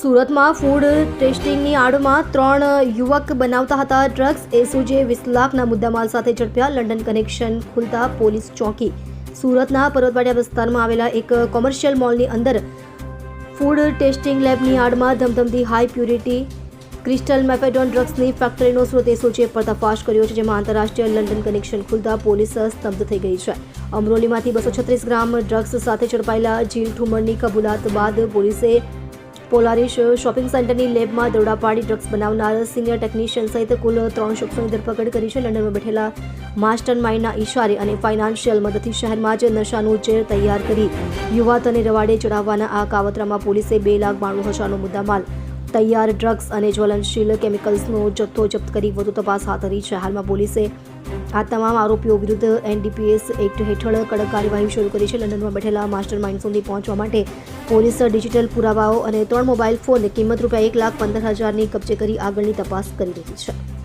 સુરતમાં ફૂડ ટેસ્ટિંગની આડમાં 3 યુવક બનાવતા હતા ડ્રગ્સ. એસઓજીએ 20 લાખના મુદ્દામાલ સાથે ઝડપ્યા. લંડન કનેક્શન ખુલતા પોલીસ ચોકી. સુરતના પર્વતવાડિયા વિસ્તારમાં આવેલા એક કોમર્શિયલ મોલની અંદર ફૂડ ટેસ્ટિંગ લેબની આડમાં ધમધમતી હાઈ પ્યુરિટી ક્રિસ્ટલ મેફેડોન ડ્રગ્સની ફેક્ટરીનો સુરત એસઓજીએ પર્દાફાશ કર્યો છે, જેમાં આંતરરાષ્ટ્રીય લંડન કનેક્શન ખુલતા પોલીસ સ્તબ્ધ થઈ ગઈ છે. અમરોલીમાંથી 236 ગ્રામ ડ્રગ્સ સાથે ઝડપાયેલા જીલ ઠુમરની કબૂલાત બાદ પોલીસે પોલારિસ શોપિંગ સેન્ટરની લેબમાં દરોડા પાડી ડ્રગ્સ બનાવનાર સિનિયર ટેકનિશિયન સહિત કુલ 3 શખ્સોની ધરપકડ કરી છે. લંડનમાં બેઠેલા માસ્ટર માઇન્ડના ઇશારે અને ફાઇનાન્શિયલ મદદથી શહેરમાં જ નશાનું ઝેર તૈયાર કરી યુવાતોને રવાડે ચડાવવાના આ કાવતરામાં પોલીસે 2,92,000નો મુદ્દામાલ, તૈયાર ડ્રગ્સ અને જ્વલનશીલ કેમિકલ્સનો જથ્થો જપ્ત કરી વધુ તપાસ હાથ ધરી છે. હાલમાં પોલીસે આ તમામ આરોપીઓ વિરુદ્ધ NDPS એક્ટ હેઠળ કડક કાર્યવાહી શરૂ કરી છે. લંડનમાં બેઠેલા માસ્ટર માઇન્ડ સુધી પહોંચવા માટે પોલીસ ડિજિટલ પુરાવાઓ અને 3 મોબાઈલ ફોન કિંમત ₹1,15,000ની કબજે કરી આગળની તપાસ કરી રહી છે.